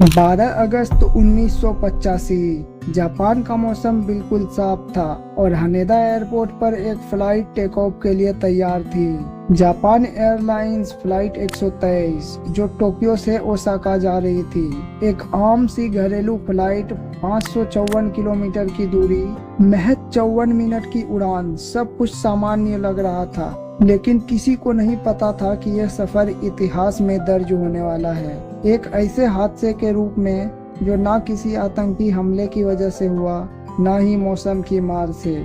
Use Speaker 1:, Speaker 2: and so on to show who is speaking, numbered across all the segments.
Speaker 1: 12 अगस्त 1985 Japan का मौसम बिल्कुल साफ था और हनेदा एयरपोर्ट पर एक फ्लाइट टेक ऑफ के लिए तैयार थी। जापान एयरलाइंस फ्लाइट 123 जो टोक्यो से ओसाका जा रही थी, एक आम सी घरेलू फ्लाइट 554 किलोमीटर की दूरी, महज 54 मिनट की उड़ान। सब कुछ सामान्य लग रहा था, लेकिन किसी को नहीं पता था कि यह सफर इतिहास में दर्ज होने वाला है, एक ऐसे हादसे के रूप में जो ना किसी आतंकी हमले की वजह से हुआ, ना ही मौसम की मार से,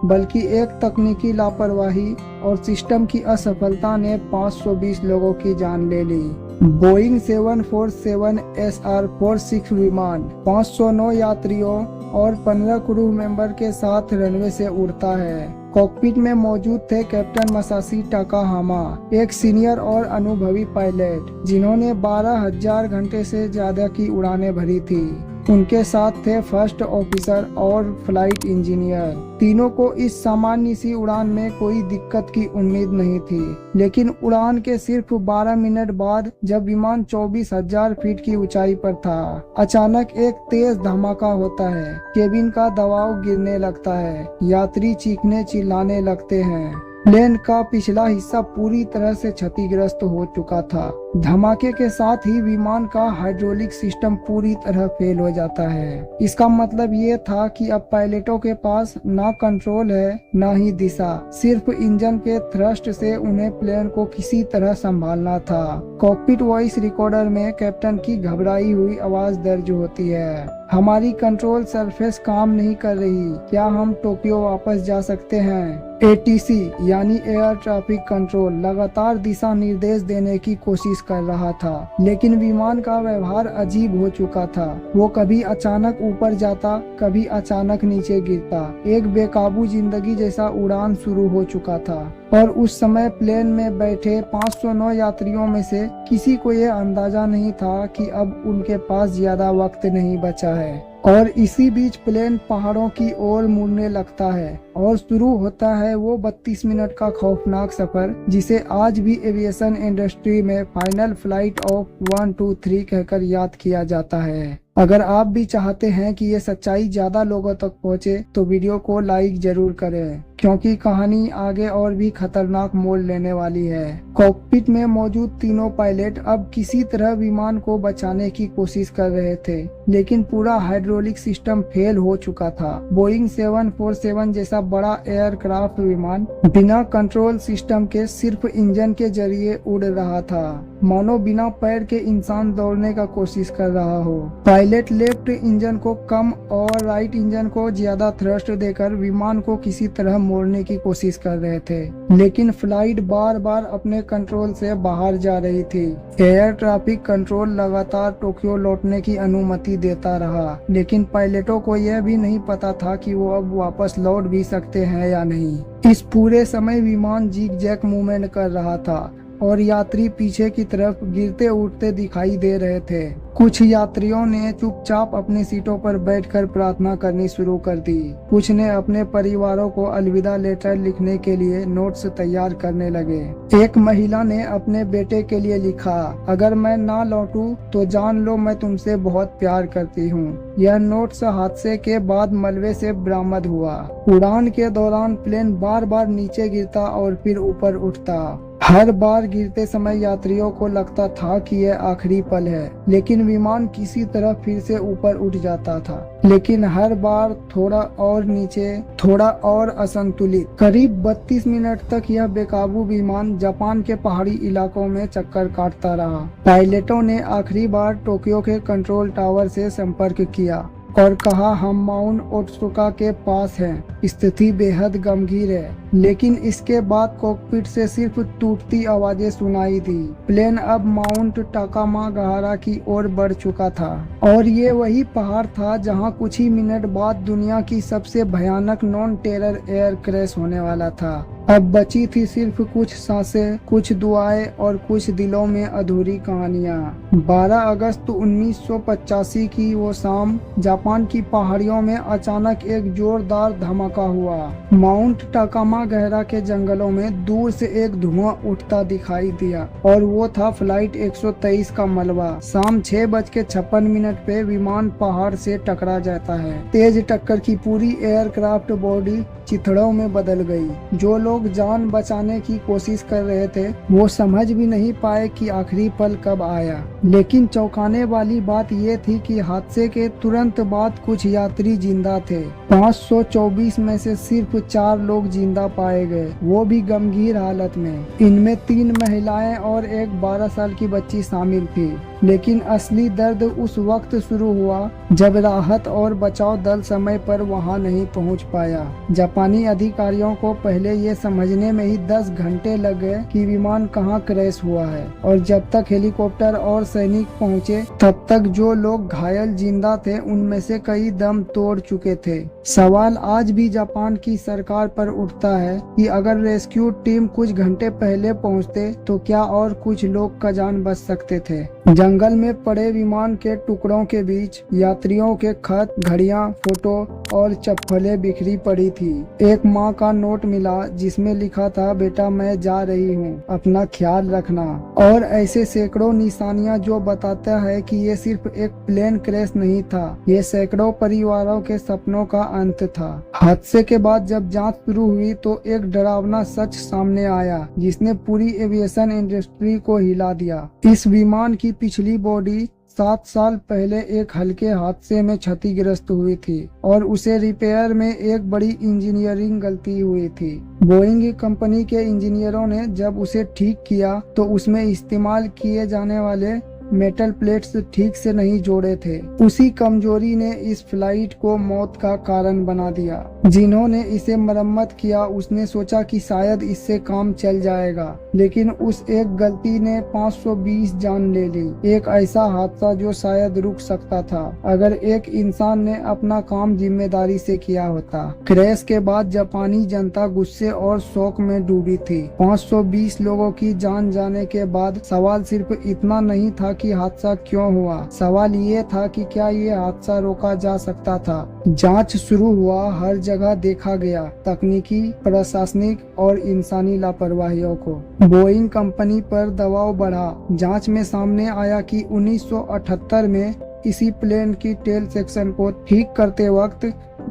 Speaker 1: बल्कि एक तकनीकी लापरवाही और सिस्टम की असफलता ने 520 लोगों की जान ले ली। बोइंग 747 SR-46 विमान 509 यात्रियों और 15 क्रू मेंबर के साथ रनवे से उड़ता है। कॉकपिट में मौजूद थे कैप्टन मसाशी टाकाहामा, एक सीनियर और अनुभवी पायलट जिन्होंने 12,000 घंटे से ज्यादा की उड़ानें भरी थी। उनके साथ थे फर्स्ट ऑफिसर और फ्लाइट इंजीनियर। तीनों को इस सामान्य सी उड़ान में कोई दिक्कत की उम्मीद नहीं थी, लेकिन उड़ान के सिर्फ 12 मिनट बाद जब विमान 24,000 फीट की ऊंचाई पर था, अचानक एक तेज धमाका होता है। केबिन का दबाव गिरने लगता है, यात्री चीखने चिल्लाने लगते हैं। प्लेन का पिछला हिस्सा पूरी तरह से क्षतिग्रस्त हो चुका था। धमाके के साथ ही विमान का हाइड्रोलिक सिस्टम पूरी तरह फेल हो जाता है। इसका मतलब ये था कि अब पायलटों के पास ना कंट्रोल है, ना ही दिशा। सिर्फ इंजन के थ्रस्ट से उन्हें प्लेन को किसी तरह संभालना था। कॉकपिट वॉइस रिकॉर्डर में कैप्टन की घबराई हुई आवाज दर्ज होती है। हमारी कंट्रोल सरफेस काम नहीं कर रही, क्या हम टोक्यो वापस जा सकते हैं? ATC यानी एयर ट्रैफिक कंट्रोल लगातार दिशा निर्देश देने की कोशिश कर रहा था, लेकिन विमान का व्यवहार अजीब हो चुका था। वो कभी अचानक ऊपर जाता, कभी अचानक नीचे गिरता। एक बेकाबू जिंदगी जैसा उड़ान शुरू हो चुका था और उस समय प्लेन में बैठे 509 यात्रियों में से किसी को यह अंदाजा नहीं था कि अब उनके पास ज्यादा वक्त नहीं बचा है। और इसी बीच प्लेन पहाड़ों की ओर मुड़ने लगता है और शुरू होता है वो 32 मिनट का खौफनाक सफर, जिसे आज भी एविएशन इंडस्ट्री में फाइनल फ्लाइट ऑफ 1, 2, 3 कहकर याद किया जाता है। अगर आप भी चाहते हैं कि ये सच्चाई ज्यादा लोगों तक पहुंचे, तो वीडियो को लाइक जरूर करें, क्योंकि कहानी आगे और भी खतरनाक मोड़ लेने वाली है। कॉकपिट में मौजूद तीनों पायलट अब किसी तरह विमान को बचाने की कोशिश कर रहे थे, लेकिन पूरा हाइड्रोलिक सिस्टम फेल हो चुका था। बोइंग 747 जैसा बड़ा एयरक्राफ्ट विमान बिना कंट्रोल सिस्टम के सिर्फ इंजन के जरिए उड़ रहा था, मानो बिना पैर के इंसान दौड़ने का कोशिश कर रहा हो। पायलट लेफ्ट इंजन को कम और राइट इंजन को ज्यादा थ्रस्ट देकर विमान को किसी तरह मोड़ने की कोशिश कर रहे थे, लेकिन फ्लाइट बार बार अपने कंट्रोल से बाहर जा रही थी। एयर ट्रैफिक कंट्रोल लगातार टोक्यो लौटने की अनुमति देता रहा, लेकिन पायलटों को यह भी नहीं पता था कि वो अब वापस लौट भी सकते हैं या नहीं। इस पूरे समय विमान जिग-जैग मूवमेंट कर रहा था और यात्री पीछे की तरफ गिरते उठते दिखाई दे रहे थे। कुछ यात्रियों ने चुपचाप अपनी सीटों पर बैठकर प्रार्थना करनी शुरू कर दी। कुछ ने अपने परिवारों को अलविदा लेटर लिखने के लिए नोट्स तैयार करने लगे। एक महिला ने अपने बेटे के लिए लिखा, अगर मैं ना लौटूं तो जान लो मैं तुमसे बहुत प्यार करती हूँ। यह नोट्स हादसे के बाद मलबे से बरामद हुआ। उड़ान के दौरान प्लेन बार बार नीचे गिरता और फिर ऊपर उठता। हर बार गिरते समय यात्रियों को लगता था कि यह आखिरी पल है, लेकिन विमान किसी तरह फिर से ऊपर उठ जाता था, लेकिन हर बार थोड़ा और नीचे, थोड़ा और असंतुलित। करीब 32 मिनट तक यह बेकाबू विमान जापान के पहाड़ी इलाकों में चक्कर काटता रहा। पायलटों ने आखिरी बार टोक्यो के कंट्रोल टावर से संपर्क किया और कहा, हम माउंट ओत्सुका के पास हैं, स्थिति बेहद गंभीर है। लेकिन इसके बाद कॉकपिट से सिर्फ टूटती आवाजें सुनाई दी। प्लेन अब माउंट टाकामागाहारा की ओर बढ़ चुका था और ये वही पहाड़ था जहां कुछ ही मिनट बाद दुनिया की सबसे भयानक नॉन टेरर एयर क्रैश होने वाला था। अब बची थी सिर्फ कुछ सांसें, कुछ दुआएं और कुछ दिलों में अधूरी कहानियां। 12 अगस्त 1985 की वो शाम जापान की पहाड़ियों में अचानक एक जोरदार धमाका हुआ। माउंट टाकामा गहरा के जंगलों में दूर से एक धुआं उठता दिखाई दिया और वो था फ्लाइट 123 का मलबा। शाम 6:56 पे विमान पहाड़ से टकरा जाता है। तेज टक्कर की पूरी एयरक्राफ्ट बॉडी चिथड़ों में बदल गई। जो लोग जान बचाने की कोशिश कर रहे थे वो समझ भी नहीं पाए कि आखिरी पल कब आया। लेकिन चौंकाने वाली बात ये थी कि हादसे के तुरंत बाद कुछ यात्री जिंदा थे। 524 में से सिर्फ 4 लोग जिंदा पाए गए, वो भी गंभीर हालत में। इनमें 3 महिलाएं और एक 12 साल की बच्ची शामिल थी। लेकिन असली दर्द उस वक्त शुरू हुआ जब राहत और बचाव दल समय पर वहां नहीं पहुंच पाया। जापानी अधिकारियों को पहले ये समझने में ही 10 घंटे लग गए कि विमान कहां क्रैश हुआ है, और जब तक हेलीकॉप्टर और सैनिक पहुंचे तब तक जो लोग घायल जिंदा थे उनमें से कई दम तोड़ चुके थे। सवाल आज भी जापान की सरकार पर उठता है कि अगर रेस्क्यू टीम कुछ घंटे पहले पहुंचते तो क्या और कुछ लोग का जान बच सकते थे। जंगल में पड़े विमान के टुकड़ों के बीच यात्रियों के खत, घड़ियां, फोटो और चप्पलें बिखरी पड़ी थी। एक माँ का नोट मिला जिसमें लिखा था, बेटा मैं जा रही हूँ, अपना ख्याल रखना। और ऐसे सैकड़ों निशानियां जो बताता है कि ये सिर्फ एक प्लेन क्रैश नहीं था, ये सैकड़ों परिवारों के सपनों का अंत था। हादसे के बाद जब जांच शुरू हुई तो एक डरावना सच सामने आया जिसने पूरी एविएशन इंडस्ट्री को हिला दिया। इस विमान की पिछली बॉडी 7 साल पहले एक हल्के हादसे में क्षतिग्रस्त हुई थी और उसे रिपेयर में एक बड़ी इंजीनियरिंग गलती हुई थी। बोइंग कंपनी के इंजीनियरों ने जब उसे ठीक किया तो उसमें इस्तेमाल किए जाने वाले मेटल प्लेट्स ठीक से नहीं जोड़े थे। उसी कमजोरी ने इस फ्लाइट को मौत का कारण बना दिया। जिन्होंने इसे मरम्मत किया उसने सोचा कि शायद इससे काम चल जाएगा, लेकिन उस एक गलती ने 520 जान ले ली। एक ऐसा हादसा जो शायद रुक सकता था अगर एक इंसान ने अपना काम जिम्मेदारी से किया होता। क्रैश के बाद जापानी जनता गुस्से और शोक में डूबी थी। 520 लोगों की जान जाने के बाद सवाल सिर्फ इतना नहीं था कि हादसा क्यों हुआ, सवाल ये था कि क्या ये हादसा रोका जा सकता था। जांच शुरू हुआ, हर जगह देखा गया तकनीकी, प्रशासनिक और इंसानी लापरवाहियों को। बोइंग कंपनी पर दबाव बढ़ा। जांच में सामने आया कि 1978 में इसी प्लेन की टेल सेक्शन को ठीक करते वक्त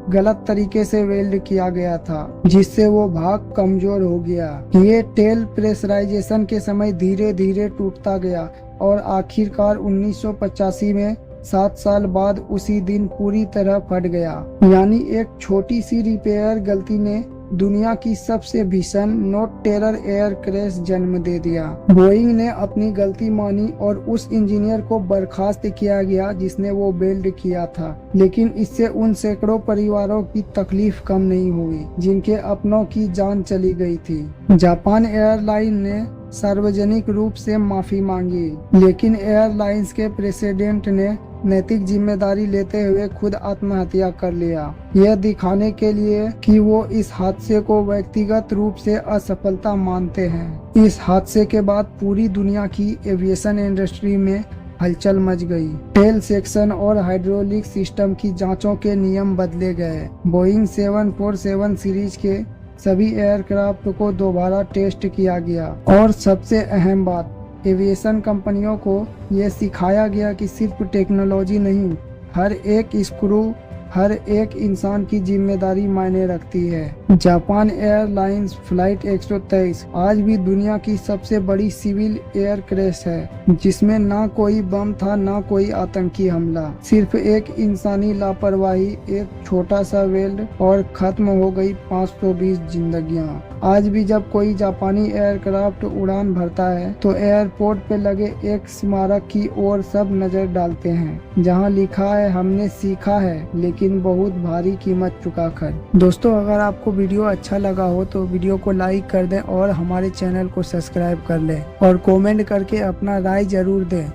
Speaker 1: गलत तरीके से वेल्ड किया गया था, जिससे वो भाग कमजोर हो गया। ये टेल प्रेशराइजेशन के समय धीरे धीरे टूटता गया और आखिरकार 1985 में 7 साल बाद उसी दिन पूरी तरह फट गया। यानी एक छोटी सी रिपेयर गलती ने दुनिया की सबसे भीषण नोट टेरर एयर क्रैश जन्म दे दिया। बोइंग ने अपनी गलती मानी और उस इंजीनियर को बर्खास्त किया गया जिसने वो बिल्ड किया था। लेकिन इससे उन सैकड़ों परिवारों की तकलीफ कम नहीं हुई जिनके अपनों की जान चली गई थी। जापान एयरलाइन ने सार्वजनिक रूप से माफी मांगी, लेकिन एयरलाइंस के प्रेसिडेंट ने नैतिक जिम्मेदारी लेते हुए खुद आत्महत्या कर लिया, यह दिखाने के लिए कि वो इस हादसे को व्यक्तिगत रूप से असफलता मानते हैं। इस हादसे के बाद पूरी दुनिया की एविएशन इंडस्ट्री में हलचल मच गई। टेल सेक्शन और हाइड्रोलिक सिस्टम की जांचों के नियम बदले गए। बोइंग 747 सीरीज के सभी एयरक्राफ्ट को दोबारा टेस्ट किया गया और सबसे अहम बात, एविएशन कंपनियों को यह सिखाया गया कि सिर्फ टेक्नोलॉजी नहीं, हर एक स्क्रू, हर एक इंसान की जिम्मेदारी मायने रखती है। जापान एयरलाइंस फ्लाइट 123 आज भी दुनिया की सबसे बड़ी सिविल एयर क्रैश है, जिसमें ना कोई बम था ना कोई आतंकी हमला, सिर्फ एक इंसानी लापरवाही, एक छोटा सा वेल्ड और खत्म हो गई 520 जिंदगियां। आज भी जब कोई जापानी एयरक्राफ्ट उड़ान भरता है तो एयरपोर्ट पे लगे एक स्मारक की ओर सब नजर डालते हैं जहां लिखा है, हमने सीखा है लेकिन बहुत भारी कीमत चुका कर। दोस्तों, अगर आपको वीडियो अच्छा लगा हो तो वीडियो को लाइक कर दें और हमारे चैनल को सब्सक्राइब कर लें और कमेंट करके अपना राय जरूर दें।